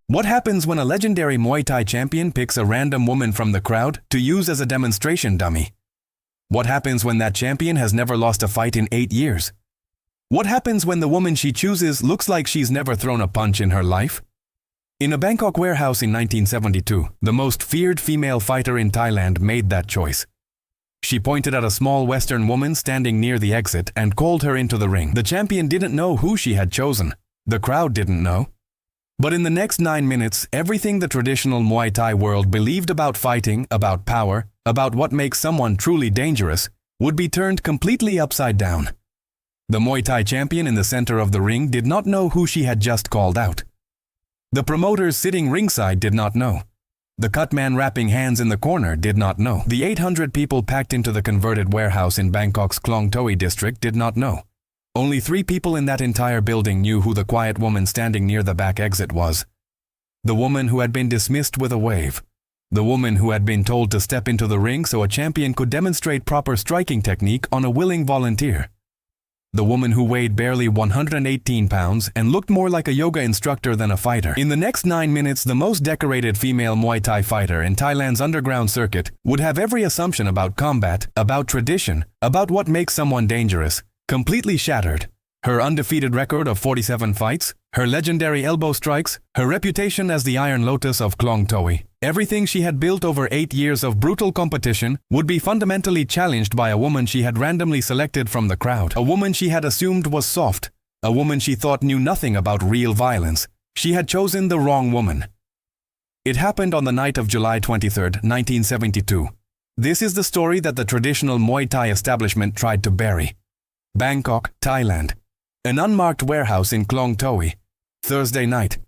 What happens when a legendary Muay Thai champion picks a random woman from the crowd to use as a demonstration dummy? What happens when that champion has never lost a fight in 8 years? What happens when the woman she chooses looks like she's never thrown a punch in her life? In a Bangkok warehouse in 1972, the most feared female fighter in Thailand made that choice. She pointed at a small Western woman standing near the exit and called her into the ring. The champion didn't know who she had chosen. The crowd didn't know. But in the next 9 minutes, everything the traditional Muay Thai world believed about fighting, about power, about what makes someone truly dangerous, would be turned completely upside down. The Muay Thai champion in the center of the ring did not know who she had just called out. The promoters sitting ringside did not know. The cut man wrapping hands in the corner did not know. The 800 people packed into the converted warehouse in Bangkok's Klong Toey district did not know. Only 3 people in that entire building knew who the quiet woman standing near the back exit was. The woman who had been dismissed with a wave. The woman who had been told to step into the ring so a champion could demonstrate proper striking technique on a willing volunteer. The woman who weighed barely 118 pounds and looked more like a yoga instructor than a fighter. In the next 9 minutes, the most decorated female Muay Thai fighter in Thailand's underground circuit would have every assumption about combat, about tradition, about what makes someone dangerous, completely shattered. Her undefeated record of 47 fights, her legendary elbow strikes, her reputation as the Iron Lotus of Klong Toey, everything she had built over 8 years of brutal competition would be fundamentally challenged by a woman she had randomly selected from the crowd, a woman she had assumed was soft, a woman she thought knew nothing about real violence. She had chosen the wrong woman. It happened on the night of July 23, 1972. This is the story that the traditional Muay Thai establishment tried to bury. Bangkok, Thailand. An unmarked warehouse in Klong Toey. Thursday night.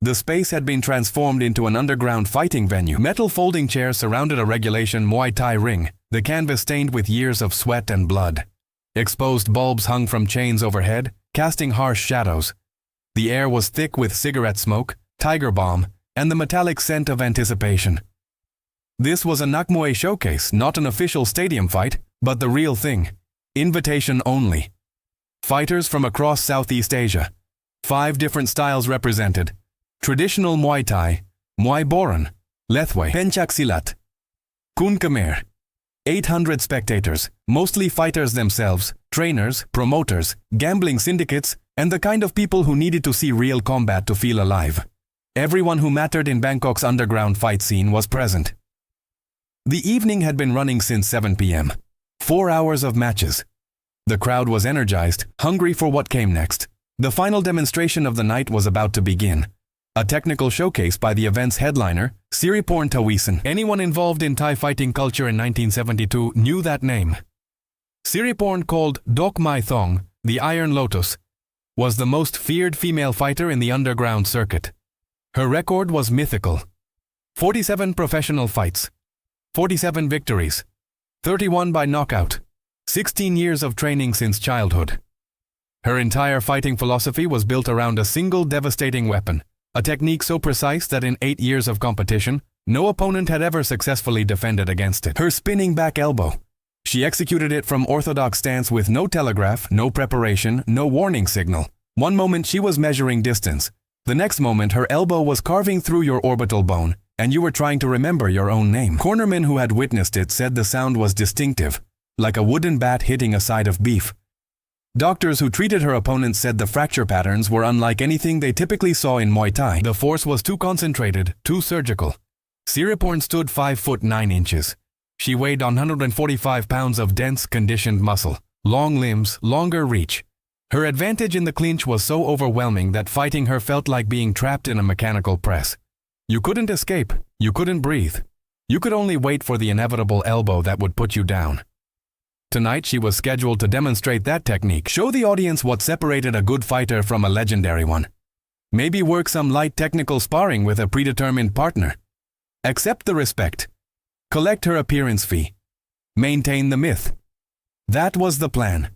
The space had been transformed into an underground fighting venue. Metal folding chairs surrounded a regulation Muay Thai ring, the canvas stained with years of sweat and blood. Exposed bulbs hung from chains overhead, casting harsh shadows. The air was thick with cigarette smoke, tiger balm, and the metallic scent of anticipation. This was a Nakmuay showcase, not an official stadium fight, but the real thing. Invitation only. Fighters from across Southeast Asia. 5 different styles represented. Traditional Muay Thai, Muay Boran, Lethway, Pencak Silat, Kun Khmer. 800 spectators, mostly fighters themselves, trainers, promoters, gambling syndicates, and the kind of people who needed to see real combat to feel alive. Everyone who mattered in Bangkok's underground fight scene was present. The evening had been running since 7 p.m. 4 hours of matches. The crowd was energized, hungry for what came next. The final demonstration of the night was about to begin. A technical showcase by the event's headliner, Siriporn Taweesin. Anyone involved in Thai fighting culture in 1972 knew that name. Siriporn, called Dok Mai Thong, the Iron Lotus, was the most feared female fighter in the underground circuit. Her record was mythical. 47 professional fights. 47 victories. 31 by knockout. 16 years of training since childhood. Her entire fighting philosophy was built around a single devastating weapon, a technique so precise that in 8 years of competition, no opponent had ever successfully defended against it. Her spinning back elbow. She executed it from orthodox stance with no telegraph, no preparation, no warning signal. One moment she was measuring distance. The next moment her elbow was carving through your orbital bone, and you were trying to remember your own name. Cornermen who had witnessed it said the sound was distinctive, like a wooden bat hitting a side of beef. Doctors who treated her opponents said the fracture patterns were unlike anything they typically saw in Muay Thai. The force was too concentrated, too surgical. Siriporn stood 5 foot 9 inches. She weighed 145 pounds of dense, conditioned muscle, long limbs, longer reach. Her advantage in the clinch was so overwhelming that fighting her felt like being trapped in a mechanical press. You couldn't escape, you couldn't breathe. You could only wait for the inevitable elbow that would put you down. Tonight she was scheduled to demonstrate that technique, show the audience what separated a good fighter from a legendary one. Maybe work some light technical sparring with a predetermined partner. Accept the respect. Collect her appearance fee. Maintain the myth. That was the plan.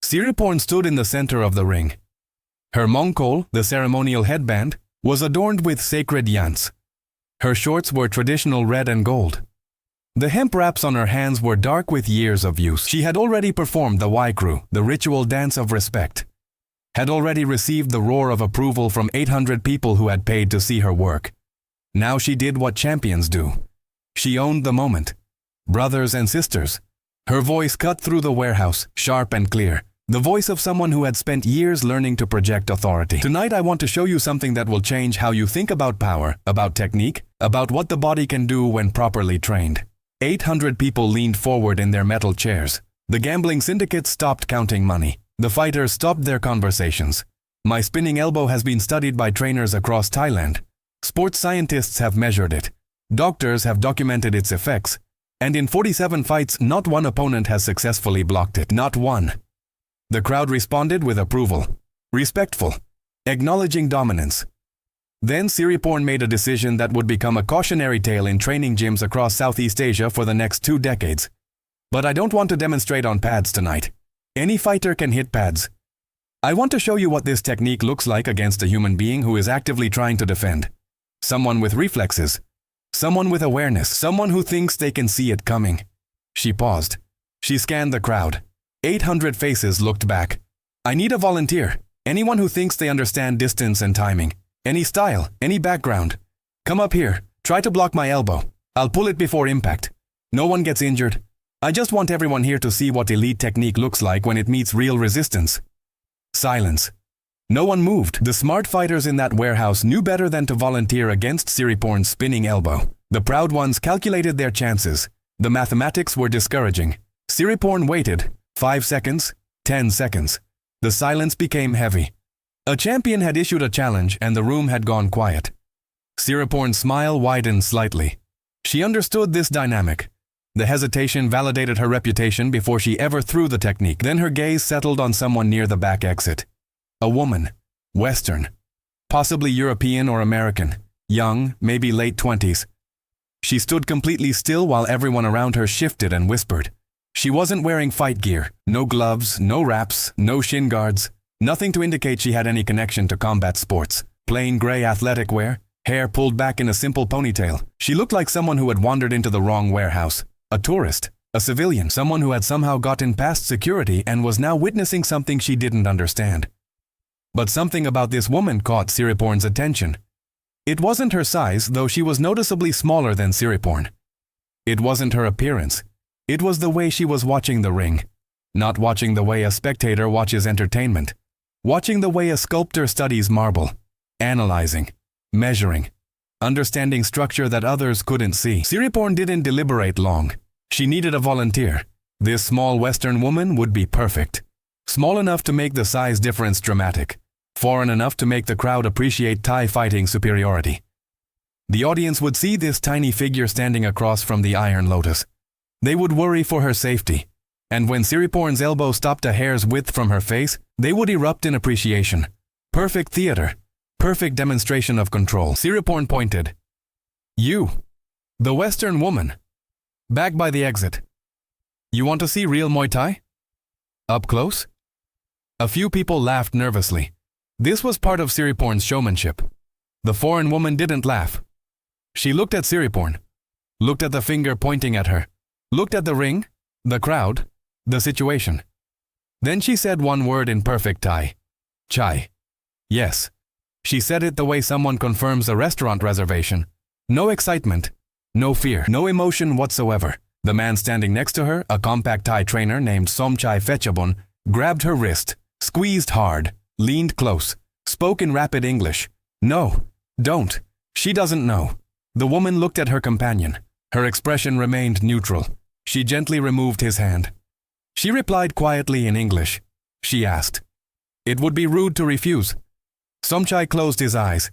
Siriporn stood in the center of the ring. Her mongkol, the ceremonial headband, was adorned with sacred yants. Her shorts were traditional red and gold. The hemp wraps on her hands were dark with years of use. She had already performed the Waikru, the ritual dance of respect. had already received the roar of approval from 800 people who had paid to see her work. Now she did what champions do. She owned the moment. Brothers and sisters. Her voice cut through the warehouse, sharp and clear. The voice of someone who had spent years learning to project authority. Tonight I want to show you something that will change how you think about power, about technique, about what the body can do when properly trained. 800 people leaned forward in their metal chairs. The gambling syndicate stopped counting money. The fighters stopped their conversations. My spinning elbow has been studied by trainers across Thailand. Sports scientists have measured it. Doctors have documented its effects. And in 47 fights, not one opponent has successfully blocked it. Not one. The crowd responded with approval. Respectful. Acknowledging dominance. Then Siriporn made a decision that would become a cautionary tale in training gyms across Southeast Asia for the next 2 decades. But I don't want to demonstrate on pads tonight. Any fighter can hit pads. I want to show you what this technique looks like against a human being who is actively trying to defend. Someone with reflexes. Someone with awareness. Someone who thinks they can see it coming. She paused. She scanned the crowd. 800 faces looked back. I need a volunteer. Anyone who thinks they understand distance and timing. Any style, any background. Come up here. Try to block my elbow. I'll pull it before impact. No one gets injured. I just want everyone here to see what elite technique looks like when it meets real resistance. Silence. No one moved. The smart fighters in that warehouse knew better than to volunteer against Siriporn's spinning elbow. The proud ones calculated their chances. The mathematics were discouraging. Siriporn waited. 5 seconds, 10 seconds. The silence became heavy. A champion had issued a challenge and the room had gone quiet. Siriporn's smile widened slightly. She understood this dynamic. The hesitation validated her reputation before she ever threw the technique. Then her gaze settled on someone near the back exit. A woman. Western. Possibly European or American. Young, maybe late 20s. She stood completely still while everyone around her shifted and whispered. She wasn't wearing fight gear, no gloves, no wraps, no shin guards, nothing to indicate she had any connection to combat sports. Plain gray athletic wear, hair pulled back in a simple ponytail. She looked like someone who had wandered into the wrong warehouse. A tourist, a civilian, someone who had somehow gotten past security and was now witnessing something she didn't understand. But something about this woman caught Siriporn's attention. It wasn't her size, though she was noticeably smaller than Siriporn. It wasn't her appearance. It was the way she was watching the ring. Not watching the way a spectator watches entertainment. Watching the way a sculptor studies marble. Analyzing. Measuring. Understanding structure that others couldn't see. Siriporn didn't deliberate long. She needed a volunteer. This small Western woman would be perfect. Small enough to make the size difference dramatic. Foreign enough to make the crowd appreciate Thai fighting superiority. The audience would see this tiny figure standing across from the Iron Lotus. They would worry for her safety. And when Siriporn's elbow stopped a hair's width from her face, they would erupt in appreciation. Perfect theater. Perfect demonstration of control. Siriporn pointed. You. The Western woman. Back by the exit. You want to see real Muay Thai? Up close? A few people laughed nervously. This was part of Siriporn's showmanship. The foreign woman didn't laugh. She looked at Siriporn. Looked at the finger pointing at her. Looked at the ring, the crowd, the situation. Then she said one word in perfect Thai. Chai. Yes. She said it the way someone confirms a restaurant reservation. No excitement, no fear, no emotion whatsoever. The man standing next to her, a compact Thai trainer named Somchai Fechabun, grabbed her wrist, squeezed hard, leaned close, spoke in rapid English. No, don't. She doesn't know. The woman looked at her companion. Her expression remained neutral. She gently removed his hand. She replied quietly in English. She asked. It would be rude to refuse. Somchai closed his eyes.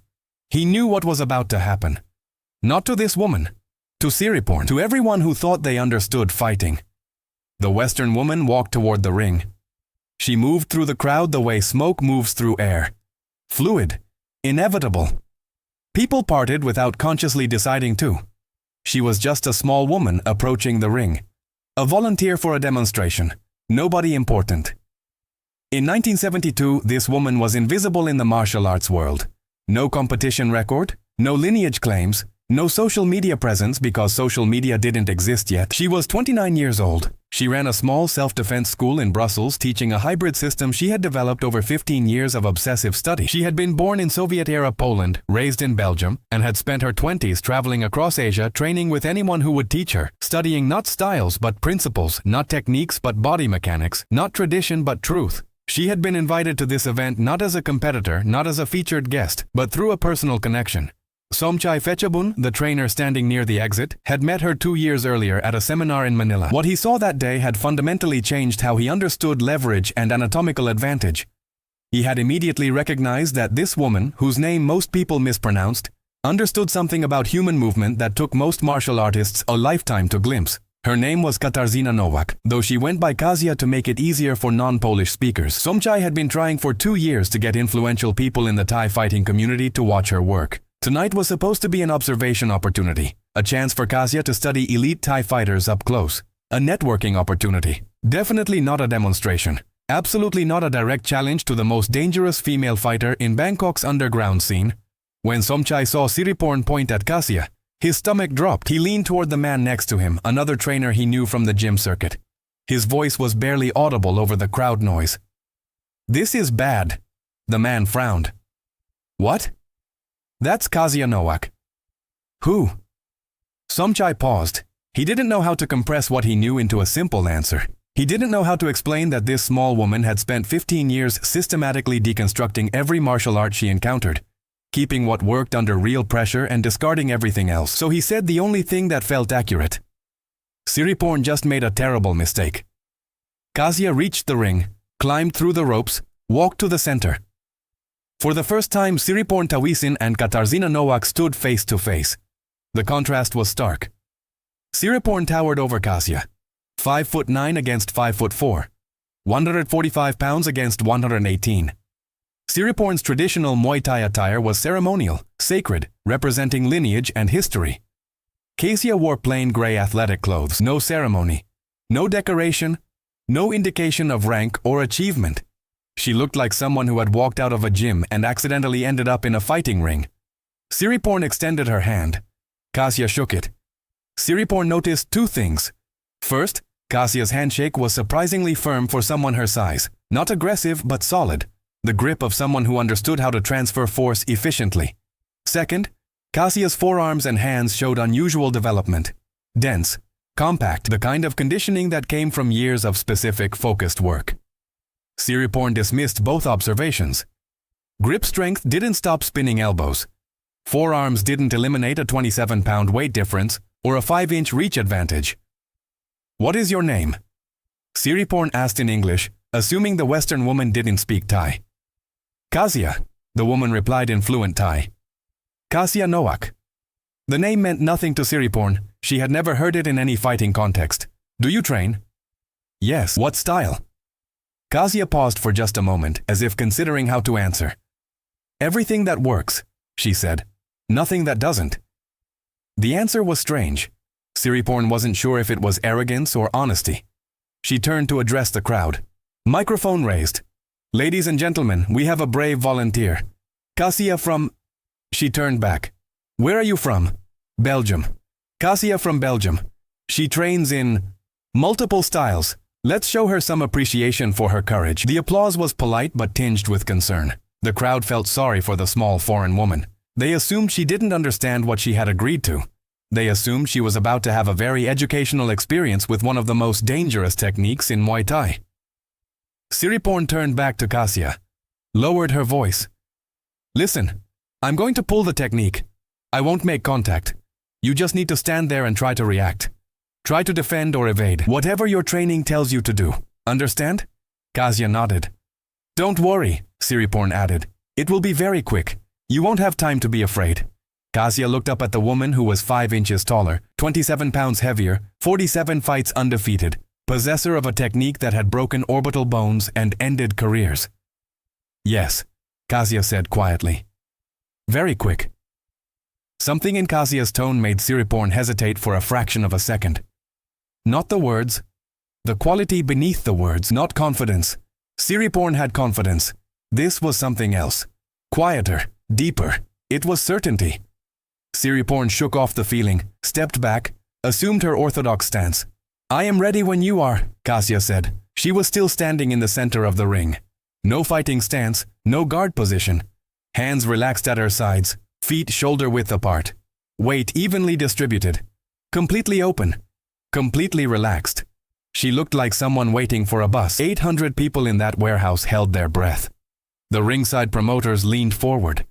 He knew what was about to happen. Not to this woman. To Siriporn. To everyone who thought they understood fighting. The Western woman walked toward the ring. She moved through the crowd the way smoke moves through air. Fluid. Inevitable. People parted without consciously deciding to. She was just a small woman approaching the ring. A volunteer for a demonstration. Nobody important. In 1972, this woman was invisible in the martial arts world. No competition record, no lineage claims, no social media presence because social media didn't exist yet. She was 29 years old. She ran a small self-defense school in Brussels, teaching a hybrid system she had developed over 15 years of obsessive study. She had been born in Soviet-era Poland, raised in Belgium, and had spent her 20s traveling across Asia training with anyone who would teach her, studying not styles but principles, not techniques but body mechanics, not tradition but truth. She had been invited to this event not as a competitor, not as a featured guest, but through a personal connection. Somchai Fechabun, the trainer standing near the exit, had met her 2 years earlier at a seminar in Manila. What he saw that day had fundamentally changed how he understood leverage and anatomical advantage. He had immediately recognized that this woman, whose name most people mispronounced, understood something about human movement that took most martial artists a lifetime to glimpse. Her name was Katarzyna Nowak, though she went by Kasia to make it easier for non-Polish speakers. Somchai had been trying for 2 years to get influential people in the Thai fighting community to watch her work. Tonight was supposed to be an observation opportunity, a chance for Kasia to study elite Thai fighters up close, a networking opportunity. Definitely not a demonstration, absolutely not a direct challenge to the most dangerous female fighter in Bangkok's underground scene. When Somchai saw Siriporn point at Kasia, his stomach dropped. He leaned toward the man next to him, another trainer he knew from the gym circuit. His voice was barely audible over the crowd noise. "This is bad." The man frowned. "What?" "That's Kasia Nowak." "Who?" Somchai paused. He didn't know how to compress what he knew into a simple answer. He didn't know how to explain that this small woman had spent 15 years systematically deconstructing every martial art she encountered, keeping what worked under real pressure and discarding everything else. So he said the only thing that felt accurate. Siriporn just made a terrible mistake. Kasia reached the ring, climbed through the ropes, walked to the center. For the first time, Siriporn Taweesin and Katarzyna Nowak stood face to face. The contrast was stark. Siriporn towered over Kasia, 5'9" against 5'4", 145 pounds against 118. Siriporn's traditional Muay Thai attire was ceremonial, sacred, representing lineage and history. Kasia wore plain gray athletic clothes, no ceremony, no decoration, no indication of rank or achievement. She looked like someone who had walked out of a gym and accidentally ended up in a fighting ring. Siriporn extended her hand. Kasia shook it. Siriporn noticed 2 things. First, Kasia's handshake was surprisingly firm for someone her size, not aggressive but solid, the grip of someone who understood how to transfer force efficiently. Second, Kasia's forearms and hands showed unusual development. Dense, compact, the kind of conditioning that came from years of specific, focused work. Siriporn dismissed both observations. Grip strength didn't stop spinning elbows. Forearms didn't eliminate a 27-pound weight difference or a 5-inch reach advantage. "What is your name?" Siriporn asked in English, assuming the Western woman didn't speak Thai. "Kasia," the woman replied in fluent Thai. "Kasia Nowak." The name meant nothing to Siriporn. She had never heard it in any fighting context. "Do you train?" "Yes." "What style?" Kasia paused for just a moment, as if considering how to answer. "Everything that works," she said. "Nothing that doesn't." The answer was strange. Siriporn wasn't sure if it was arrogance or honesty. She turned to address the crowd. Microphone raised. "Ladies and gentlemen, we have a brave volunteer. Kasia from..." She turned back. "Where are you from?" "Belgium." "Kasia from Belgium. She trains in multiple styles. Let's show her some appreciation for her courage." The applause was polite but tinged with concern. The crowd felt sorry for the small foreign woman. They assumed she didn't understand what she had agreed to. They assumed she was about to have a very educational experience with one of the most dangerous techniques in Muay Thai. Siriporn turned back to Kasia, lowered her voice. "Listen, I'm going to pull the technique. I won't make contact. You just need to stand there and try to react. Try to defend or evade, whatever your training tells you to do. Understand?" Kasia nodded. "Don't worry," Siriporn added. "It will be very quick. You won't have time to be afraid." Kasia looked up at the woman who was 5 inches taller, 27 pounds heavier, 47 fights undefeated, possessor of a technique that had broken orbital bones and ended careers. "Yes," Kasia said quietly. "Very quick." Something in Kasia's tone made Siriporn hesitate for a fraction of a second. Not the words. The quality beneath the words, not confidence. Siriporn had confidence. This was something else. Quieter, deeper. It was certainty. Siriporn shook off the feeling, stepped back, assumed her orthodox stance. I am ready when you are, Kasia said. She was still standing in the center of the ring. No fighting stance, no guard position. Hands relaxed at her sides, feet shoulder-width apart. Weight evenly distributed. Completely open. Completely relaxed. She looked like someone waiting for a bus. 800 people in that warehouse held their breath. The ringside promoters leaned forward.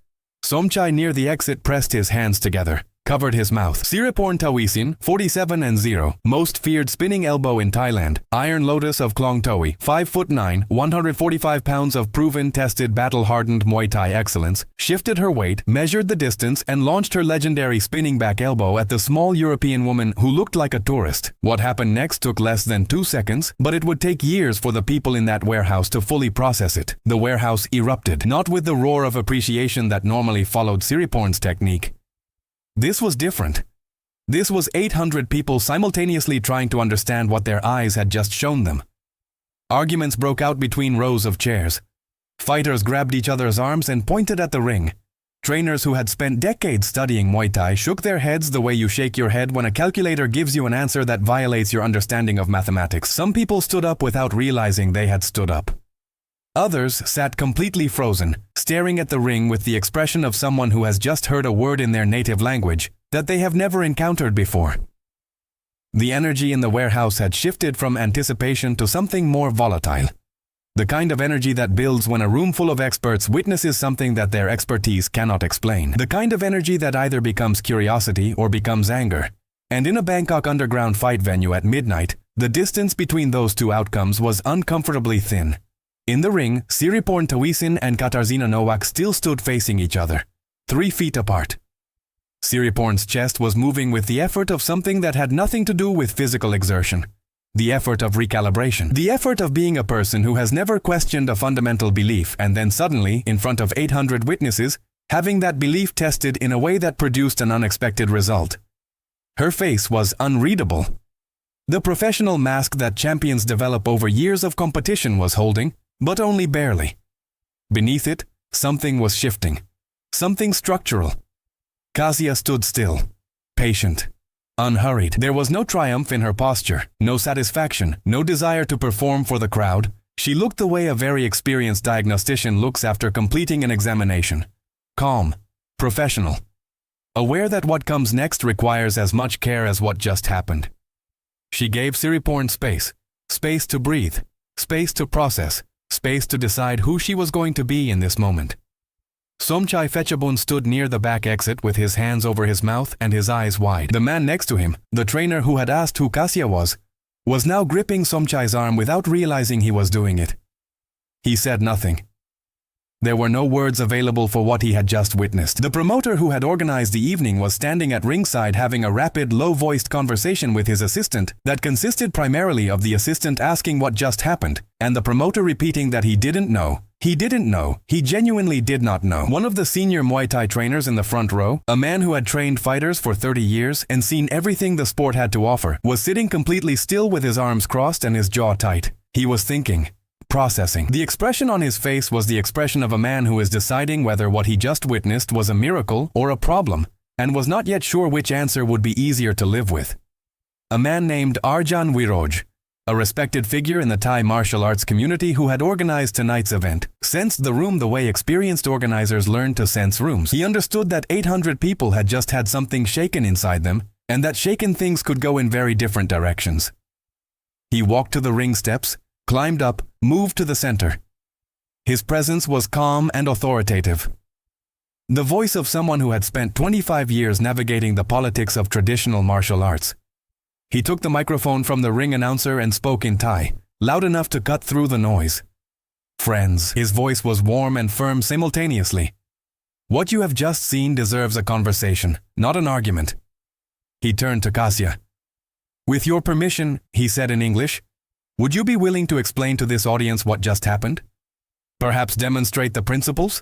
Somchai near the exit pressed his hands together, covered his mouth. Siriporn Taweesin, 47-0, most feared spinning elbow in Thailand. Iron Lotus of Klong Toey, 5'9", 145 pounds of proven, tested, battle-hardened Muay Thai excellence, shifted her weight, measured the distance, and launched her legendary spinning back elbow at the small European woman who looked like a tourist. What happened next took less than 2 seconds, but it would take years for the people in that warehouse to fully process it. The warehouse erupted, not with the roar of appreciation that normally followed Siriporn's technique. This was different. This was 800 people simultaneously trying to understand what their eyes had just shown them. Arguments broke out between rows of chairs. Fighters grabbed each other's arms and pointed at the ring. Trainers who had spent decades studying Muay Thai shook their heads the way you shake your head when a calculator gives you an answer that violates your understanding of mathematics. Some people stood up without realizing they had stood up. Others sat completely frozen, staring at the ring with the expression of someone who has just heard a word in their native language that they have never encountered before. The energy in the warehouse had shifted from anticipation to something more volatile. The kind of energy that builds when a room full of experts witnesses something that their expertise cannot explain. The kind of energy that either becomes curiosity or becomes anger. And in a Bangkok underground fight venue at midnight, the distance between those two outcomes was uncomfortably thin. In the ring, Siriporn Taweesin and Katarzyna Nowak still stood facing each other, 3 feet apart. Siriporn's chest was moving with the effort of something that had nothing to do with physical exertion. The effort of recalibration. The effort of being a person who has never questioned a fundamental belief and then suddenly, in front of 800 witnesses, having that belief tested in a way that produced an unexpected result. Her face was unreadable. The professional mask that champions develop over years of competition was holding, but only barely. Beneath it, something was shifting. Something structural. Kasia stood still, patient, unhurried. There was no triumph in her posture, no satisfaction, no desire to perform for the crowd. She looked the way a very experienced diagnostician looks after completing an examination. Calm, professional, aware that what comes next requires as much care as what just happened. She gave Siriporn space, space to breathe, space to process, space to decide who she was going to be in this moment. Somchai Fechabun stood near the back exit with his hands over his mouth and his eyes wide. The man next to him, the trainer who had asked who Kasia was now gripping Somchai's arm without realizing he was doing it. He said nothing. There were no words available for what he had just witnessed. The promoter who had organized the evening was standing at ringside having a rapid, low-voiced conversation with his assistant that consisted primarily of the assistant asking what just happened, and the promoter repeating that he didn't know, he genuinely did not know. One of the senior Muay Thai trainers in the front row, a man who had trained fighters for 30 years and seen everything the sport had to offer, was sitting completely still with his arms crossed and his jaw tight. He was thinking. Processing. The expression on his face was the expression of a man who is deciding whether what he just witnessed was a miracle or a problem, and was not yet sure which answer would be easier to live with. A man named Arjan Wiroj, a respected figure in the Thai martial arts community who had organized tonight's event, sensed the room the way experienced organizers learn to sense rooms. He understood that 800 people had just had something shaken inside them, and that shaken things could go in very different directions. He walked to the ring steps, climbed up, moved to the center. His presence was calm and authoritative. The voice of someone who had spent 25 years navigating the politics of traditional martial arts. He took the microphone from the ring announcer and spoke in Thai, loud enough to cut through the noise. Friends, his voice was warm and firm simultaneously. What you have just seen deserves a conversation, not an argument. He turned to Kasia. With your permission, he said in English, would you be willing to explain to this audience what just happened? Perhaps demonstrate the principles?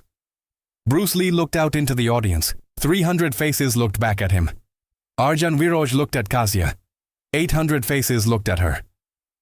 Bruce Lee looked out into the audience. 300 faces looked back at him. Arjan Wiroj looked at Kasia. 800 faces looked at her.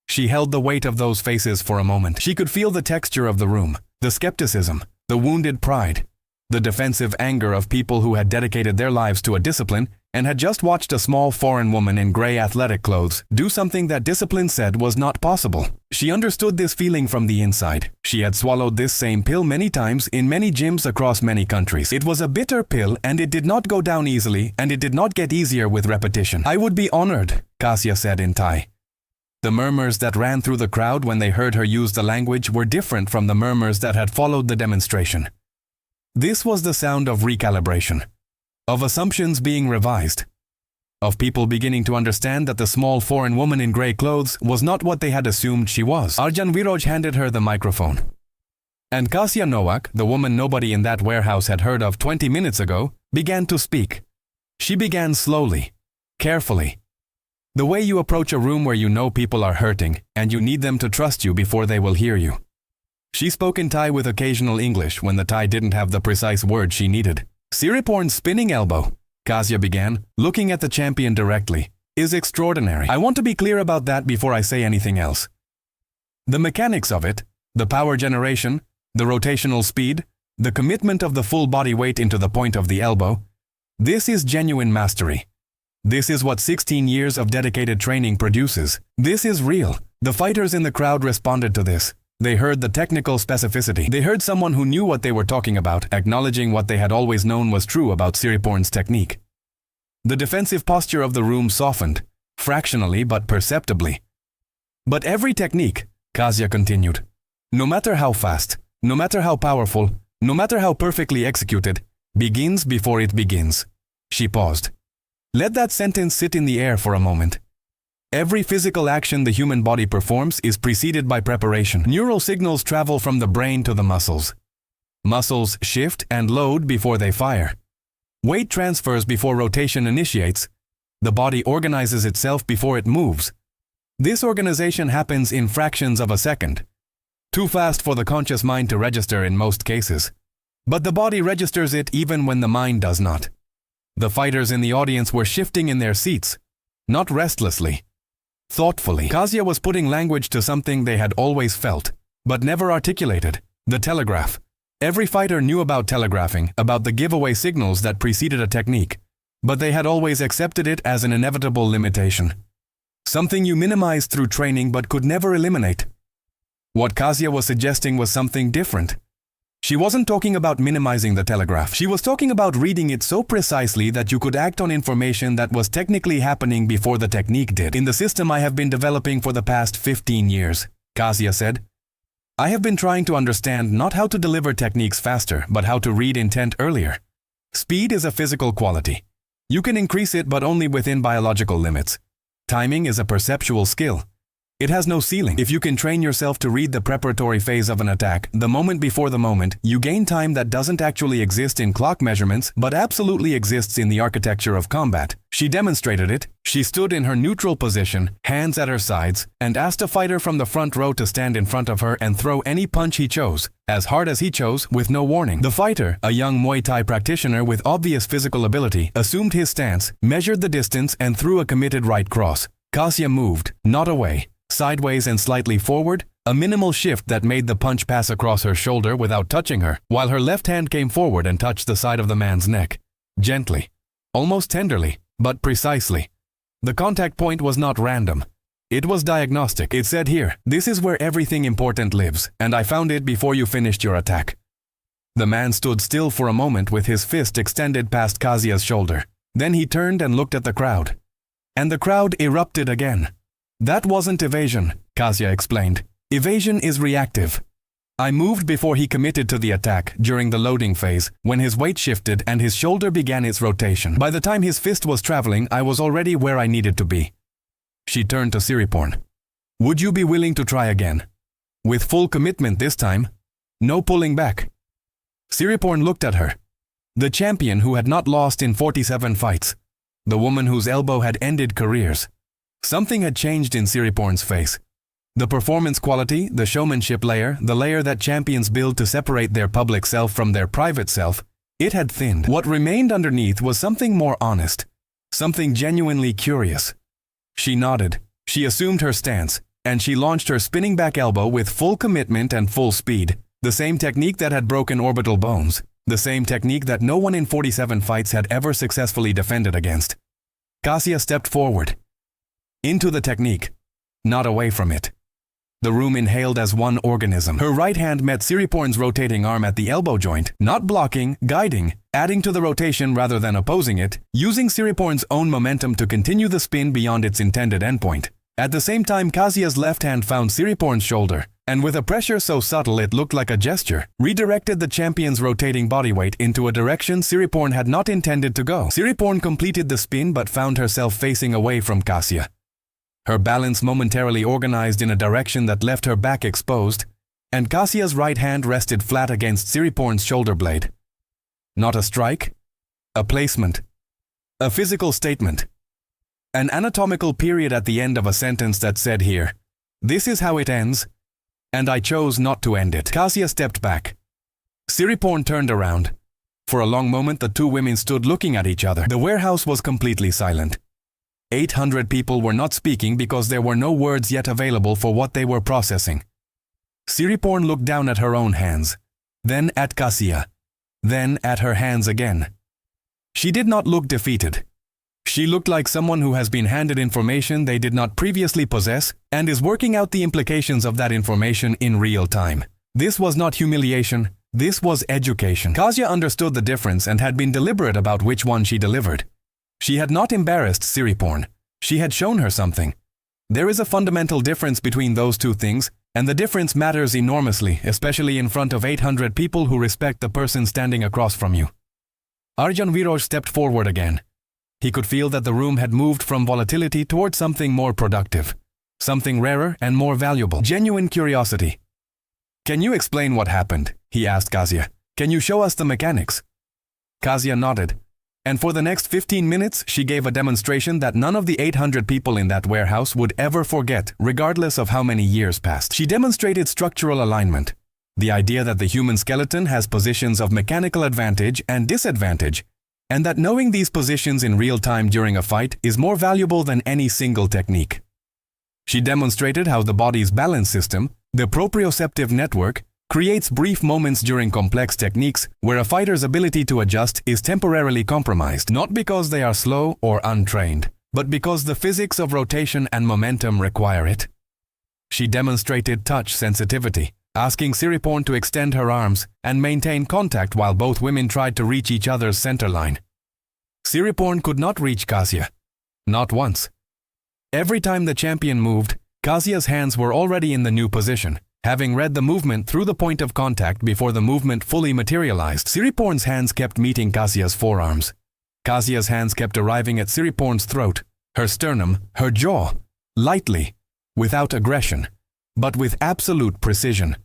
She held the weight of those faces for a moment. She could feel the texture of the room, the skepticism, the wounded pride, the defensive anger of people who had dedicated their lives to a discipline and had just watched a small foreign woman in gray athletic clothes do something that discipline said was not possible. She understood this feeling from the inside. She had swallowed this same pill many times in many gyms across many countries. It was a bitter pill, and it did not go down easily, and it did not get easier with repetition. "I would be honored," Kasia said in Thai. The murmurs that ran through the crowd when they heard her use the language were different from the murmurs that had followed the demonstration. This was the sound of recalibration, of assumptions being revised, of people beginning to understand that the small foreign woman in gray clothes was not what they had assumed she was. Arjan Viroj handed her the microphone. And Kasia Nowak, the woman nobody in that warehouse had heard of 20 minutes ago, began to speak. She began slowly, carefully. The way you approach a room where you know people are hurting and you need them to trust you before they will hear you. She spoke in Thai with occasional English when the Thai didn't have the precise word she needed. "Siriporn's spinning elbow," Kasia began, looking at the champion directly, "is extraordinary. I want to be clear about that before I say anything else. The mechanics of it, the power generation, the rotational speed, the commitment of the full body weight into the point of the elbow, this is genuine mastery. This is what 16 years of dedicated training produces. This is real." The fighters in the crowd responded to this. They heard the technical specificity. They heard someone who knew what they were talking about, acknowledging what they had always known was true about Siriporn's technique. The defensive posture of the room softened, fractionally but perceptibly. "But every technique," Kasia continued, "no matter how fast, no matter how powerful, no matter how perfectly executed, begins before it begins." She paused. Let that sentence sit in the air for a moment. Every physical action the human body performs is preceded by preparation. Neural signals travel from the brain to the muscles. Muscles shift and load before they fire. Weight transfers before rotation initiates. The body organizes itself before it moves. This organization happens in fractions of a second. Too fast for the conscious mind to register in most cases. But the body registers it even when the mind does not. The fighters in the audience were shifting in their seats, not restlessly, thoughtfully. Kasia was putting language to something they had always felt, but never articulated: the telegraph. Every fighter knew about telegraphing, about the giveaway signals that preceded a technique, but they had always accepted it as an inevitable limitation. Something you minimized through training but could never eliminate. What Kasia was suggesting was something different. She wasn't talking about minimizing the telegraph. She was talking about reading it so precisely that you could act on information that was technically happening before the technique did. "In the system I have been developing for the past 15 years, Kasia said, I have been trying to understand not how to deliver techniques faster, but how to read intent earlier. Speed is a physical quality. You can increase it, but only within biological limits. Timing is a perceptual skill. It has no ceiling. If you can train yourself to read the preparatory phase of an attack, the moment before the moment, you gain time that doesn't actually exist in clock measurements, but absolutely exists in the architecture of combat." She demonstrated it. She stood in her neutral position, hands at her sides, and asked a fighter from the front row to stand in front of her and throw any punch he chose, as hard as he chose, with no warning. The fighter, a young Muay Thai practitioner with obvious physical ability, assumed his stance, measured the distance, and threw a committed right cross. Kasia moved, not away, sideways and slightly forward, a minimal shift that made the punch pass across her shoulder without touching her, while her left hand came forward and touched the side of the man's neck. Gently, almost tenderly, but precisely. The contact point was not random. It was diagnostic. It said here, "This is where everything important lives, and I found it before you finished your attack." The man stood still for a moment with his fist extended past Kasia's shoulder. Then he turned and looked at the crowd. And the crowd erupted again. "That wasn't evasion," Kasia explained. "Evasion is reactive. I moved before he committed to the attack during the loading phase, when his weight shifted and his shoulder began its rotation. By the time his fist was traveling, I was already where I needed to be." She turned to Siriporn. "Would you be willing to try again? With full commitment this time. No pulling back." Siriporn looked at her. The champion who had not lost in 47 fights. The woman whose elbow had ended careers. Something had changed in Siriporn's face. The performance quality, the showmanship layer, the layer that champions build to separate their public self from their private self, it had thinned. What remained underneath was something more honest, something genuinely curious. She nodded. She assumed her stance, and she launched her spinning back elbow with full commitment and full speed, the same technique that had broken orbital bones, the same technique that no one in 47 fights had ever successfully defended against. Kasia stepped forward. Into the technique, not away from it. The room inhaled as one organism. Her right hand met Siriporn's rotating arm at the elbow joint, not blocking, guiding, adding to the rotation rather than opposing it, using Siriporn's own momentum to continue the spin beyond its intended endpoint. At the same time, Kasia's left hand found Siriporn's shoulder, and with a pressure so subtle it looked like a gesture, redirected the champion's rotating bodyweight into a direction Siriporn had not intended to go. Siriporn completed the spin but found herself facing away from Kasia. Her balance momentarily organized in a direction that left her back exposed, and Kasia's right hand rested flat against Siriporn's shoulder blade. Not a strike, a placement, a physical statement. An anatomical period at the end of a sentence that said here, "This is how it ends, and I chose not to end it." Kasia stepped back. Siriporn turned around. For a long moment the two women stood looking at each other. The warehouse was completely silent. 800 people were not speaking because there were no words yet available for what they were processing. Siriporn looked down at her own hands, then at Kasia, then at her hands again. She did not look defeated. She looked like someone who has been handed information they did not previously possess and is working out the implications of that information in real time. This was not humiliation, this was education. Kasia understood the difference and had been deliberate about which one she delivered. She had not embarrassed Siriporn. She had shown her something. There is a fundamental difference between those two things, and the difference matters enormously, especially in front of 800 people who respect the person standing across from you. Arjan Viroj stepped forward again. He could feel that the room had moved from volatility toward something more productive, something rarer and more valuable. Genuine curiosity. "Can you explain what happened?" he asked Kasia. "Can you show us the mechanics?" Kasia nodded, and for the next 15 minutes she gave a demonstration that none of the 800 people in that warehouse would ever forget, regardless of how many years passed. She demonstrated structural alignment, the idea that the human skeleton has positions of mechanical advantage and disadvantage, and that knowing these positions in real time during a fight is more valuable than any single technique. She demonstrated how the body's balance system, the proprioceptive network, creates brief moments during complex techniques where a fighter's ability to adjust is temporarily compromised, not because they are slow or untrained, but because the physics of rotation and momentum require it. She demonstrated touch sensitivity, asking Siriporn to extend her arms and maintain contact while both women tried to reach each other's center line. Siriporn could not reach Kasia. Not once. Every time the champion moved, Kasia's hands were already in the new position, having read the movement through the point of contact before the movement fully materialized. Siriporn's hands kept meeting Kasia's forearms. Kasia's hands kept arriving at Siriporn's throat, her sternum, her jaw, lightly, without aggression, but with absolute precision.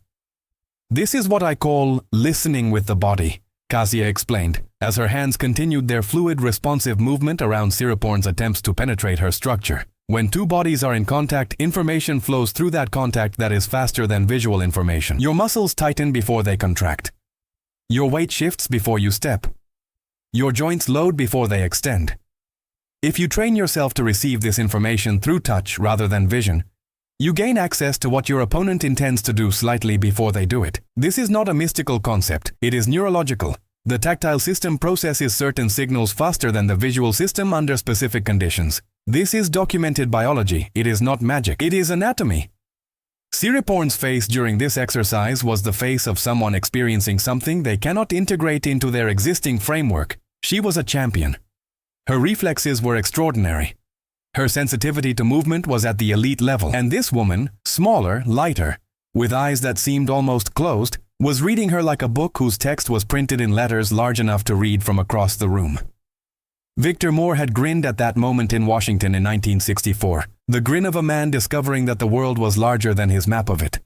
"This is what I call listening with the body," Kasia explained, as her hands continued their fluid, responsive movement around Siriporn's attempts to penetrate her structure. When two bodies are in contact, information flows through that contact that is faster than visual information. Your muscles tighten before they contract. Your weight shifts before you step. Your joints load before they extend. If you train yourself to receive this information through touch rather than vision, you gain access to what your opponent intends to do slightly before they do it. This is not a mystical concept, it is neurological. The tactile system processes certain signals faster than the visual system under specific conditions. This is documented biology, it is not magic, it is anatomy. Siriporn's face during this exercise was the face of someone experiencing something they cannot integrate into their existing framework. She was a champion. Her reflexes were extraordinary. Her sensitivity to movement was at the elite level, and this woman, smaller, lighter, with eyes that seemed almost closed, was reading her like a book whose text was printed in letters large enough to read from across the room. Victor Moore had grinned at that moment in Washington in 1964, the grin of a man discovering that the world was larger than his map of it.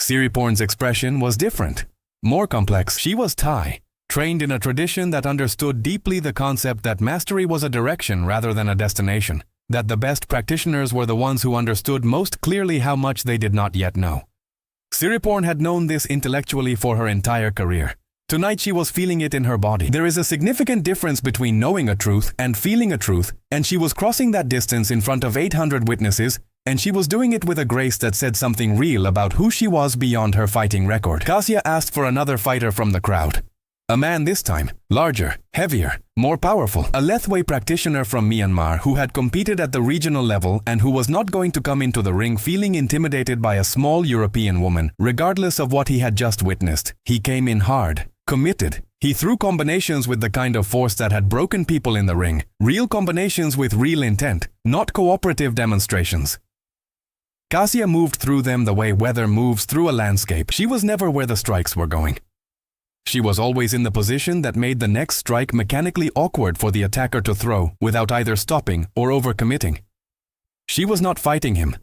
Siriporn's expression was different, more complex. She was Thai, trained in a tradition that understood deeply the concept that mastery was a direction rather than a destination, that the best practitioners were the ones who understood most clearly how much they did not yet know. Siriporn had known this intellectually for her entire career. Tonight she was feeling it in her body. There is a significant difference between knowing a truth and feeling a truth, and she was crossing that distance in front of 800 witnesses, and she was doing it with a grace that said something real about who she was beyond her fighting record. Kasia asked for another fighter from the crowd. A man this time, larger, heavier, more powerful. A Lethwei practitioner from Myanmar who had competed at the regional level and who was not going to come into the ring feeling intimidated by a small European woman, regardless of what he had just witnessed. He came in hard, committed. He threw combinations with the kind of force that had broken people in the ring. Real combinations with real intent, not cooperative demonstrations. Kasia moved through them the way weather moves through a landscape. She was never where the strikes were going. She was always in the position that made the next strike mechanically awkward for the attacker to throw without either stopping or overcommitting. She was not fighting him.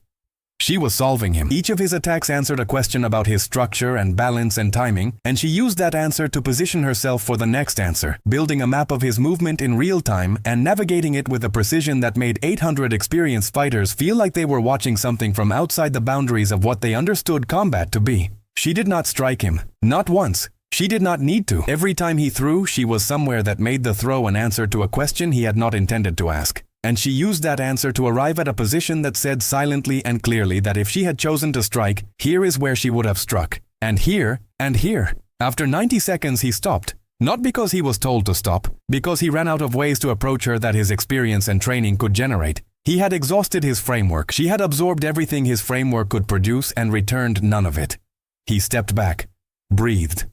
She was solving him. Each of his attacks answered a question about his structure and balance and timing, and she used that answer to position herself for the next answer, building a map of his movement in real time and navigating it with a precision that made 800 experienced fighters feel like they were watching something from outside the boundaries of what they understood combat to be. She did not strike him. Not once. She did not need to. Every time he threw, she was somewhere that made the throw an answer to a question he had not intended to ask. And she used that answer to arrive at a position that said silently and clearly that if she had chosen to strike, here is where she would have struck. And here, and here. After 90 seconds he stopped. Not because he was told to stop, because he ran out of ways to approach her that his experience and training could generate. He had exhausted his framework. She had absorbed everything his framework could produce and returned none of it. He stepped back, breathed.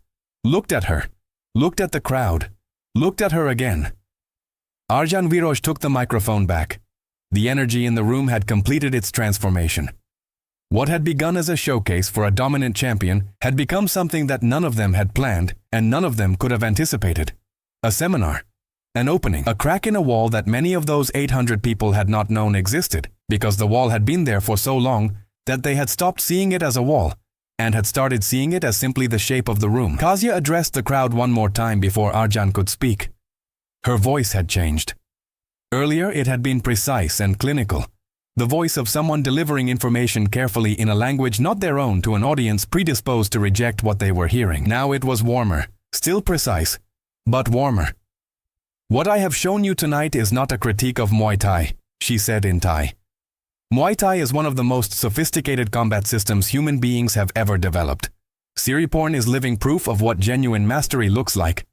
Looked at her, looked at the crowd, looked at her again. Arjan Viroj took the microphone back. The energy in the room had completed its transformation. What had begun as a showcase for a dominant champion had become something that none of them had planned and none of them could have anticipated. A seminar, an opening, a crack in a wall that many of those 800 people had not known existed because the wall had been there for so long that they had stopped seeing it as a wall and had started seeing it as simply the shape of the room. Kasia addressed the crowd one more time before Arjan could speak. Her voice had changed. Earlier it had been precise and clinical, the voice of someone delivering information carefully in a language not their own to an audience predisposed to reject what they were hearing. Now it was warmer, still precise, but warmer. What I have shown you tonight is not a critique of Muay Thai, she said in Thai. Muay Thai is one of the most sophisticated combat systems human beings have ever developed. Siriporn is living proof of what genuine mastery looks like.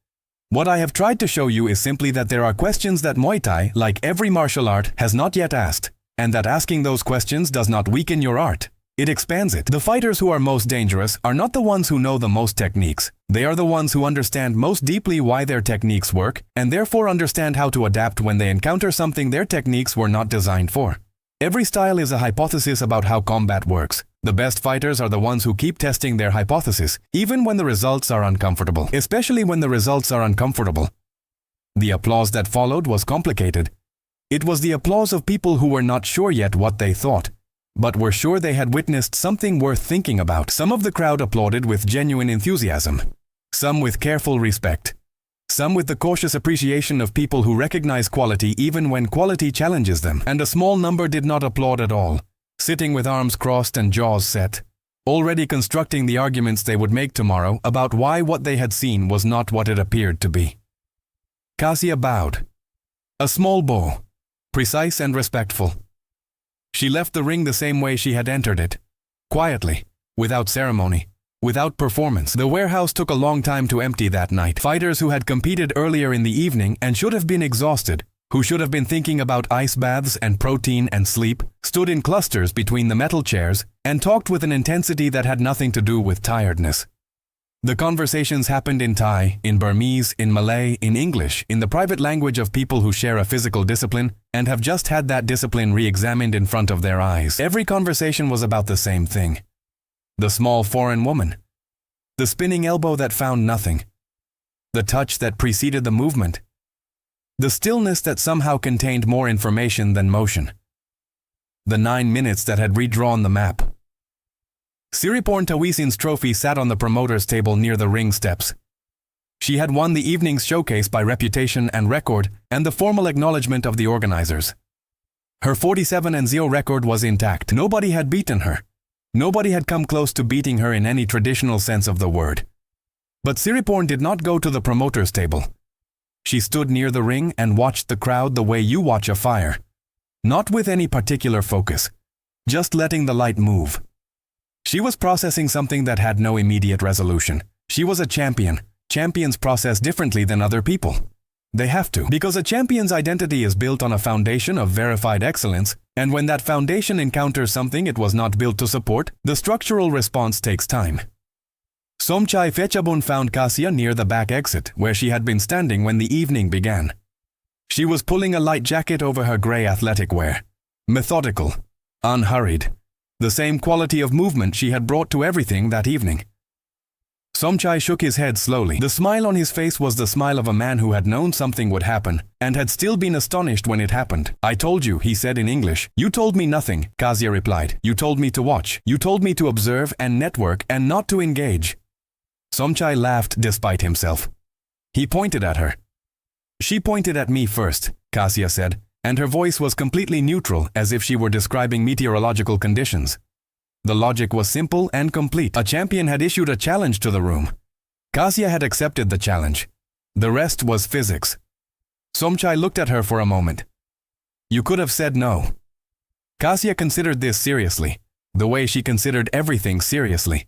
What I have tried to show you is simply that there are questions that Muay Thai, like every martial art, has not yet asked, and that asking those questions does not weaken your art. It expands it. The fighters who are most dangerous are not the ones who know the most techniques. They are the ones who understand most deeply why their techniques work, and therefore understand how to adapt when they encounter something their techniques were not designed for. Every style is a hypothesis about how combat works. The best fighters are the ones who keep testing their hypothesis, even when the results are uncomfortable. Especially when the results are uncomfortable. The applause that followed was complicated. It was the applause of people who were not sure yet what they thought, but were sure they had witnessed something worth thinking about. Some of the crowd applauded with genuine enthusiasm. Some with careful respect. Some with the cautious appreciation of people who recognize quality even when quality challenges them. And a small number did not applaud at all, sitting with arms crossed and jaws set, already constructing the arguments they would make tomorrow about why what they had seen was not what it appeared to be. Kasia bowed. A small bow, precise and respectful. She left the ring the same way she had entered it, quietly, without ceremony. Without performance. The warehouse took a long time to empty that night. Fighters who had competed earlier in the evening and should have been exhausted, who should have been thinking about ice baths and protein and sleep, stood in clusters between the metal chairs and talked with an intensity that had nothing to do with tiredness. The conversations happened in Thai, in Burmese, in Malay, in English, in the private language of people who share a physical discipline and have just had that discipline re-examined in front of their eyes. Every conversation was about the same thing. The small foreign woman. The spinning elbow that found nothing. The touch that preceded the movement. The stillness that somehow contained more information than motion. The 9 minutes that had redrawn the map. Siriporn Taweesin's trophy sat on the promoter's table near the ring steps. She had won the evening's showcase by reputation and record and the formal acknowledgement of the organizers. Her 47-0 record was intact. Nobody had beaten her. Nobody had come close to beating her in any traditional sense of the word. But Siriporn did not go to the promoter's table. She stood near the ring and watched the crowd the way you watch a fire. Not with any particular focus, just letting the light move. She was processing something that had no immediate resolution. She was a champion, Champions process differently than other people. They have to, because a champion's identity is built on a foundation of verified excellence, and when that foundation encounters something it was not built to support, the structural response takes time. Somchai Fechabun found Kasia near the back exit, where she had been standing when the evening began. She was pulling a light jacket over her grey athletic wear. Methodical, unhurried, the same quality of movement she had brought to everything that evening. Somchai shook his head slowly. The smile on his face was the smile of a man who had known something would happen, and had still been astonished when it happened. "I told you," he said in English. "You told me nothing," Kasia replied. "You told me to watch. You told me to observe and network and not to engage." Somchai laughed despite himself. He pointed at her. "She pointed at me first," Kasia said, and her voice was completely neutral, as if she were describing meteorological conditions. The logic was simple and complete. A champion had issued a challenge to the room. Kasia had accepted the challenge. The rest was physics. Somchai looked at her for a moment. "You could have said no." Kasia considered this seriously, the way she considered everything seriously.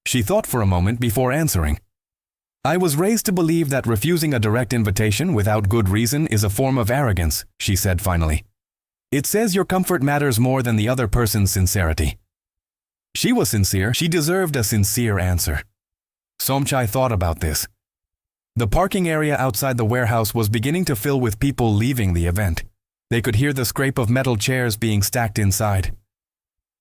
She thought for a moment before answering. "I was raised to believe that refusing a direct invitation without good reason is a form of arrogance," she said finally. "It says your comfort matters more than the other person's sincerity." She was sincere. She deserved a sincere answer. Somchai thought about this. The parking area outside the warehouse was beginning to fill with people leaving the event. They could hear the scrape of metal chairs being stacked inside.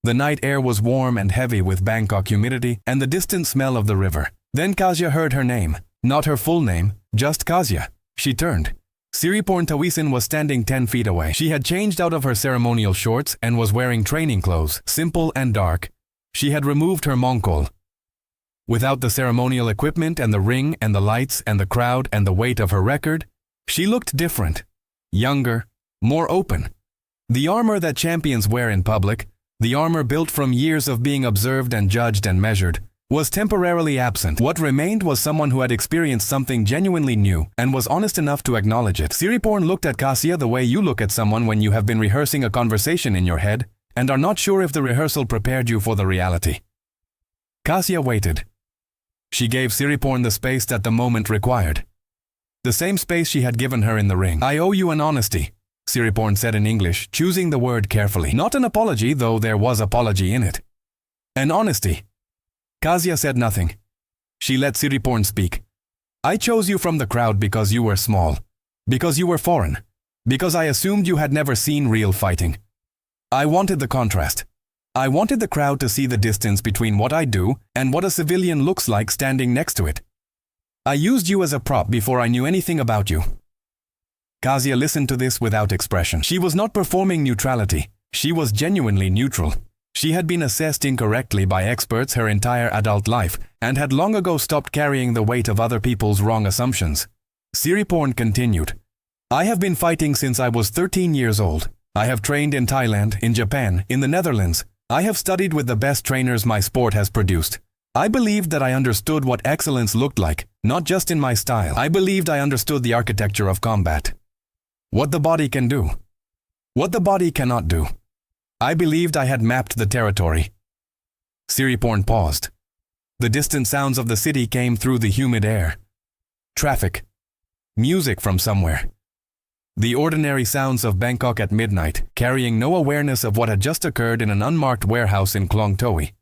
The night air was warm and heavy with Bangkok humidity and the distant smell of the river. Then Kasia heard her name, not her full name, just Kasia. She turned. Siriporn Taweesin was standing 10 feet away. She had changed out of her ceremonial shorts and was wearing training clothes, simple and dark. She had removed her mongkol. Without the ceremonial equipment and the ring and the lights and the crowd and the weight of her record, she looked different, younger, more open. The armor that champions wear in public, the armor built from years of being observed and judged and measured, was temporarily absent. What remained was someone who had experienced something genuinely new and was honest enough to acknowledge it. Siriporn looked at Kasia the way you look at someone when you have been rehearsing a conversation in your head and are not sure if the rehearsal prepared you for the reality. Kasia waited. She gave Siriporn the space that the moment required. The same space she had given her in the ring. "I owe you an honesty," Siriporn said in English, choosing the word carefully. Not an apology, though there was apology in it. "An honesty." Kasia said nothing. She let Siriporn speak. "I chose you from the crowd because you were small, because you were foreign, because I assumed you had never seen real fighting. I wanted the contrast. I wanted the crowd to see the distance between what I do and what a civilian looks like standing next to it. I used you as a prop before I knew anything about you." Kasia listened to this without expression. She was not performing neutrality. She was genuinely neutral. She had been assessed incorrectly by experts her entire adult life and had long ago stopped carrying the weight of other people's wrong assumptions. Siriporn continued. "I have been fighting since I was 13 years old. I have trained in Thailand, in Japan, in the Netherlands. I have studied with the best trainers my sport has produced. I believed that I understood what excellence looked like, not just in my style. I believed I understood the architecture of combat. What the body can do. What the body cannot do. I believed I had mapped the territory." Siriporn paused. The distant sounds of the city came through the humid air. Traffic. Music from somewhere. The ordinary sounds of Bangkok at midnight, carrying no awareness of what had just occurred in an unmarked warehouse in Klong Toey.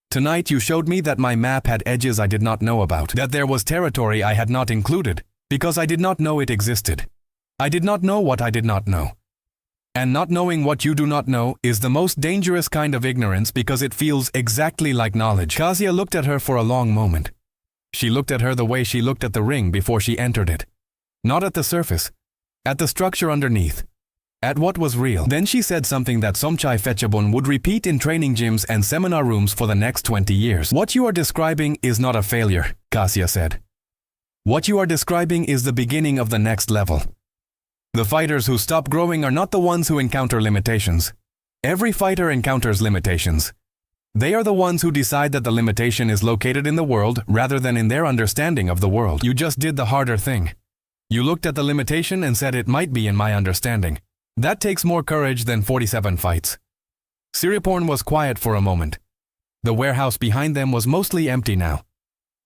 "Tonight you showed me that my map had edges I did not know about, that there was territory I had not included, because I did not know it existed. I did not know what I did not know. And not knowing what you do not know is the most dangerous kind of ignorance because it feels exactly like knowledge." Kasia looked at her for a long moment. She looked at her the way she looked at the ring before she entered it. Not at the surface. At the structure underneath. At what was real. Then she said something that Somchai Fechabun would repeat in training gyms and seminar rooms for the next 20 years. "What you are describing is not a failure," Kasia said. "What you are describing is the beginning of the next level. The fighters who stop growing are not the ones who encounter limitations. Every fighter encounters limitations. They are the ones who decide that the limitation is located in the world rather than in their understanding of the world. You just did the harder thing. You looked at the limitation and said it might be in my understanding. That takes more courage than 47 fights." Siriporn was quiet for a moment. The warehouse behind them was mostly empty now.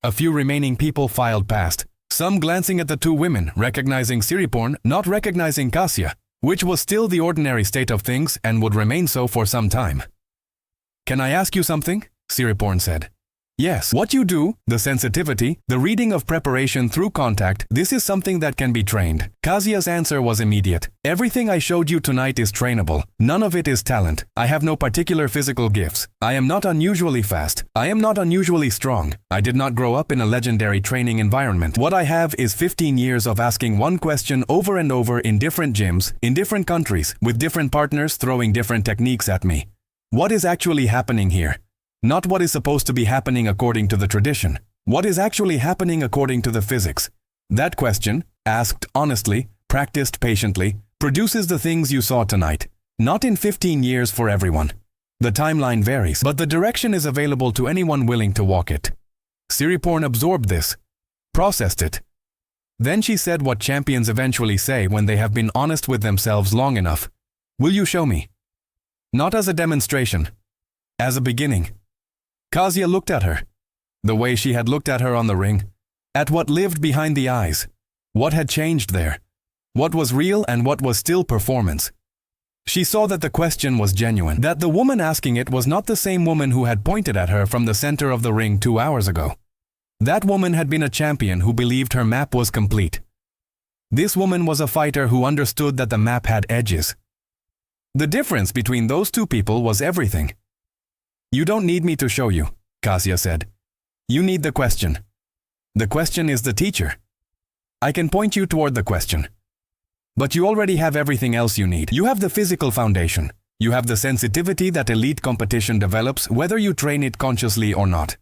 A few remaining people filed past, some glancing at the two women, recognizing Siriporn, not recognizing Kasia, which was still the ordinary state of things and would remain so for some time. "Can I ask you something?" Siriporn said. "Yes. What you do, the sensitivity, the reading of preparation through contact, this is something that can be trained." Kasia's answer was immediate. "Everything I showed you tonight is trainable. None of it is talent. I have no particular physical gifts. I am not unusually fast. I am not unusually strong. I did not grow up in a legendary training environment. What I have is 15 years of asking one question over and over in different gyms, in different countries, with different partners throwing different techniques at me. What is actually happening here? Not what is supposed to be happening according to the tradition. What is actually happening according to the physics? That question, asked honestly, practiced patiently, produces the things you saw tonight. Not in 15 years for everyone. The timeline varies, but the direction is available to anyone willing to walk it." Siriporn absorbed this, processed it. Then she said what champions eventually say when they have been honest with themselves long enough. "Will you show me?" Not as a demonstration. As a beginning. Kasia looked at her. The way she had looked at her on the ring. At what lived behind the eyes. What had changed there. What was real and what was still performance. She saw that the question was genuine. That the woman asking it was not the same woman who had pointed at her from the center of the ring 2 hours ago. That woman had been a champion who believed her map was complete. This woman was a fighter who understood that the map had edges. The difference between those two people was everything. "You don't need me to show you," Kasia said. "You need the question. The question is the teacher. I can point you toward the question. But you already have everything else you need. You have the physical foundation. You have the sensitivity that elite competition develops whether you train it consciously or not.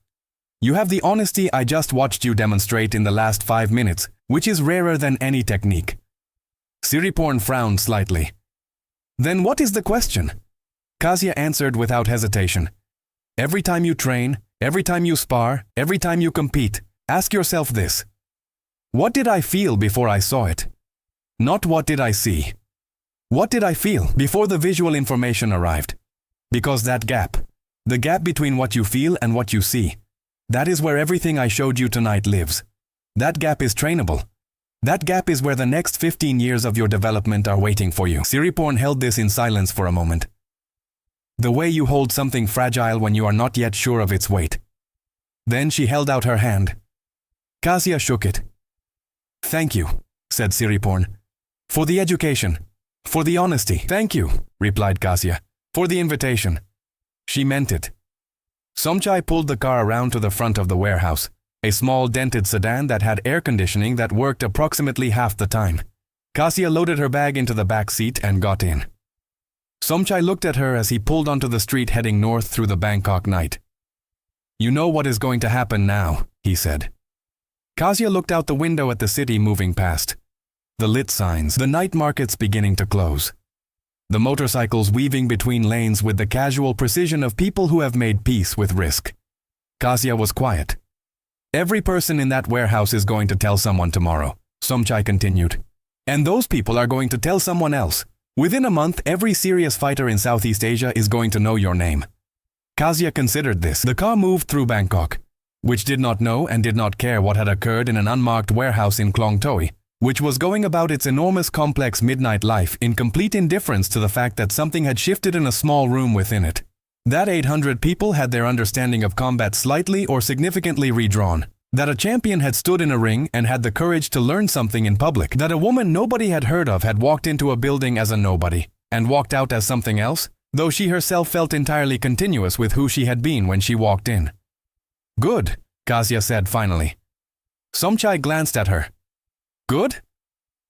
You have the honesty I just watched you demonstrate in the last 5 minutes, which is rarer than any technique." Siriporn frowned slightly. "Then what is the question?" Kasia answered without hesitation. "Every time you train, every time you spar, every time you compete, ask yourself this. What did I feel before I saw it? Not what did I see. What did I feel before the visual information arrived? Because that gap, the gap between what you feel and what you see, that is where everything I showed you tonight lives. That gap is trainable. That gap is where the next 15 years of your development are waiting for you." Siriporn held this in silence for a moment. The way you hold something fragile when you are not yet sure of its weight. Then she held out her hand. Kasia shook it. "Thank you," said Siriporn. "For the education. For the honesty." "Thank you," replied Kasia. "For the invitation." She meant it. Somchai pulled the car around to the front of the warehouse, a small dented sedan that had air conditioning that worked approximately half the time. Kasia loaded her bag into the back seat and got in. Somchai looked at her as he pulled onto the street heading north through the Bangkok night. "You know what is going to happen now," he said. Kasia looked out the window at the city moving past. The lit signs, the night markets beginning to close. The motorcycles weaving between lanes with the casual precision of people who have made peace with risk. Kasia was quiet. "Every person in that warehouse is going to tell someone tomorrow," Somchai continued. "And those people are going to tell someone else. Within a month, every serious fighter in Southeast Asia is going to know your name." Kasia considered this. The car moved through Bangkok, which did not know and did not care what had occurred in an unmarked warehouse in Klong Toey, which was going about its enormous complex midnight life in complete indifference to the fact that something had shifted in a small room within it. That 800 people had their understanding of combat slightly or significantly redrawn. That a champion had stood in a ring and had the courage to learn something in public. That a woman nobody had heard of had walked into a building as a nobody and walked out as something else, though she herself felt entirely continuous with who she had been when she walked in. "Good," Kasia said finally. Somchai glanced at her. "Good?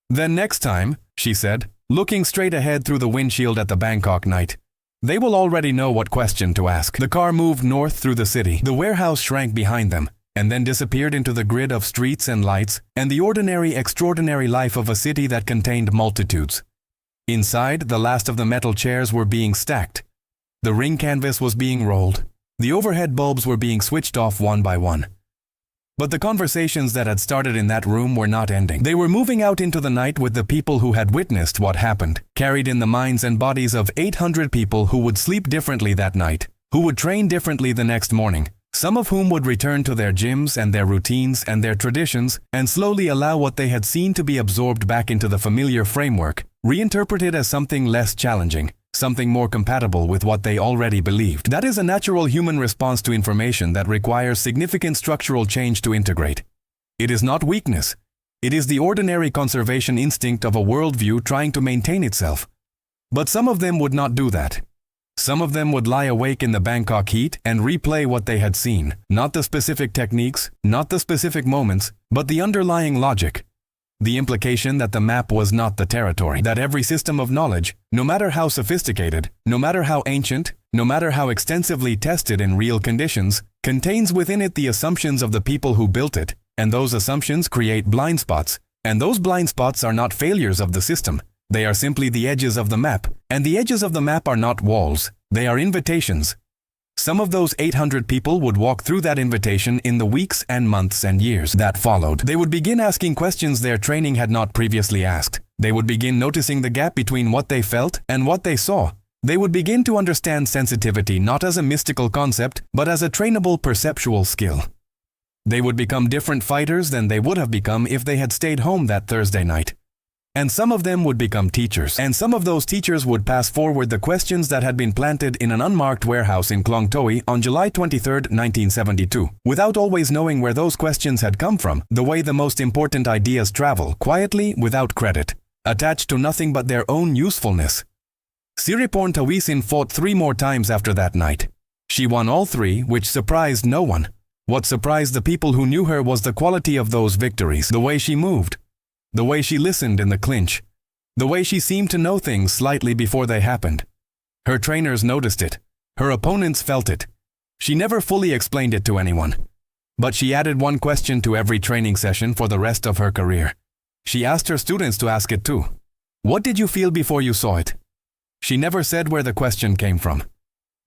Then next time," she said, looking straight ahead through the windshield at the Bangkok night, "they will already know what question to ask." The car moved north through the city. The warehouse shrank behind them, and then disappeared into the grid of streets and lights and the ordinary, extraordinary life of a city that contained multitudes. Inside, the last of the metal chairs were being stacked. The ring canvas was being rolled. The overhead bulbs were being switched off one by one. But the conversations that had started in that room were not ending. They were moving out into the night with the people who had witnessed what happened, carried in the minds and bodies of 800 people who would sleep differently that night, who would train differently the next morning, Some of whom would return to their gyms and their routines and their traditions and slowly allow what they had seen to be absorbed back into the familiar framework, reinterpreted as something less challenging, something more compatible with what they already believed. That is a natural human response to information that requires significant structural change to integrate. It is not weakness. It is the ordinary conservation instinct of a worldview trying to maintain itself. But some of them would not do that. Some of them would lie awake in the Bangkok heat and replay what they had seen, not the specific techniques, not the specific moments, but the underlying logic. The implication that the map was not the territory, that every system of knowledge, no matter how sophisticated, no matter how ancient, no matter how extensively tested in real conditions, contains within it the assumptions of the people who built it, and those assumptions create blind spots, and those blind spots are not failures of the system. They are simply the edges of the map, and the edges of the map are not walls, they are invitations. Some of those 800 people would walk through that invitation in the weeks and months and years that followed. They would begin asking questions their training had not previously asked. They would begin noticing the gap between what they felt and what they saw. They would begin to understand sensitivity not as a mystical concept, but as a trainable perceptual skill. They would become different fighters than they would have become if they had stayed home that Thursday night. And some of them would become teachers, and some of those teachers would pass forward the questions that had been planted in an unmarked warehouse in Klong Toey on July 23, 1972, without always knowing where those questions had come from, the way the most important ideas travel, quietly, without credit, attached to nothing but their own usefulness. Siriporn Taweesin fought 3 more times after that night. She won all 3, which surprised no one. What surprised the people who knew her was the quality of those victories, the way she moved, the way she listened in the clinch, the way she seemed to know things slightly before they happened. Her trainers noticed it. Her opponents felt it. She never fully explained it to anyone. But she added one question to every training session for the rest of her career. She asked her students to ask it too. What did you feel before you saw it? She never said where the question came from.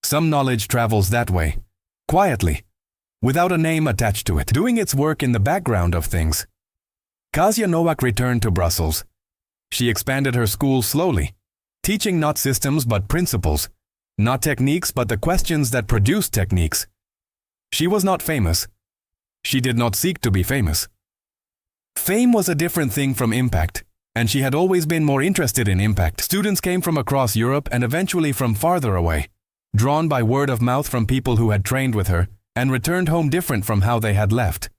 Some knowledge travels that way, quietly, without a name attached to it, doing its work in the background of things. Kasia Nowak returned to Brussels. She expanded her school slowly, teaching not systems but principles, not techniques but the questions that produced techniques. She was not famous. She did not seek to be famous. Fame was a different thing from impact, and she had always been more interested in impact. Students came from across Europe and eventually from farther away, drawn by word of mouth from people who had trained with her and returned home different from how they had left.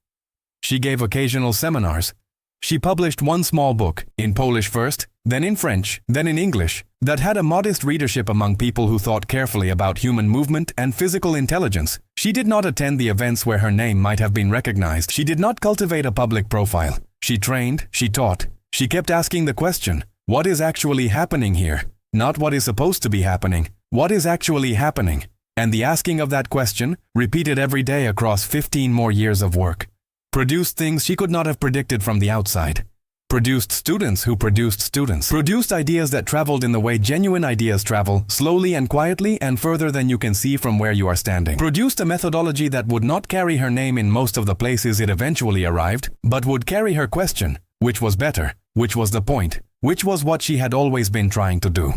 She gave occasional seminars. She published one small book, in Polish first, then in French, then in English, that had a modest readership among people who thought carefully about human movement and physical intelligence. She did not attend the events where her name might have been recognized. She did not cultivate a public profile. She trained, she taught. She kept asking the question, what is actually happening here? Not what is supposed to be happening. What is actually happening? And the asking of that question, repeated every day across 15 more years of work, produced things she could not have predicted from the outside. Produced students who produced students. Produced ideas that traveled in the way genuine ideas travel, slowly and quietly and further than you can see from where you are standing. Produced a methodology that would not carry her name in most of the places it eventually arrived, but would carry her question, which was better, which was the point, which was what she had always been trying to do.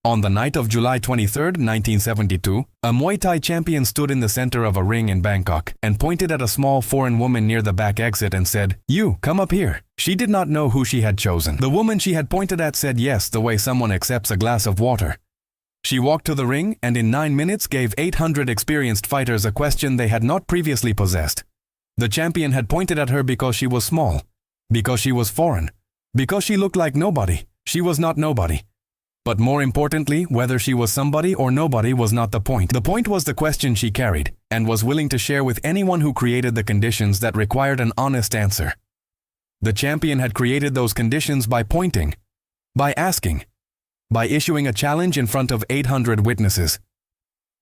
On the night of July 23, 1972, a Muay Thai champion stood in the center of a ring in Bangkok and pointed at a small foreign woman near the back exit and said, "You, come up here." She did not know who she had chosen. The woman she had pointed at said yes the way someone accepts a glass of water. She walked to the ring and in 9 minutes gave 800 experienced fighters a question they had not previously possessed. The champion had pointed at her because she was small, because she was foreign, because she looked like nobody. She was not nobody. But more importantly, whether she was somebody or nobody was not the point. The point was the question she carried, and was willing to share with anyone who created the conditions that required an honest answer. The champion had created those conditions by pointing, by asking, by issuing a challenge in front of 800 witnesses.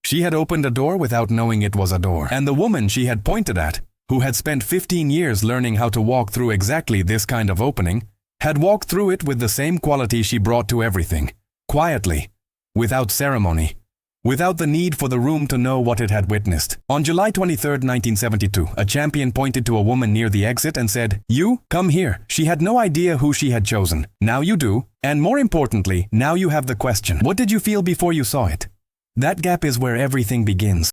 She had opened a door without knowing it was a door. And the woman she had pointed at, who had spent 15 years learning how to walk through exactly this kind of opening, had walked through it with the same quality she brought to everything. Quietly, without ceremony, without the need for the room to know what it had witnessed. On July 23, 1972, a champion pointed to a woman near the exit and said, "You, come here." She had no idea who she had chosen. Now you do, and more importantly, now you have the question. What did you feel before you saw it? That gap is where everything begins.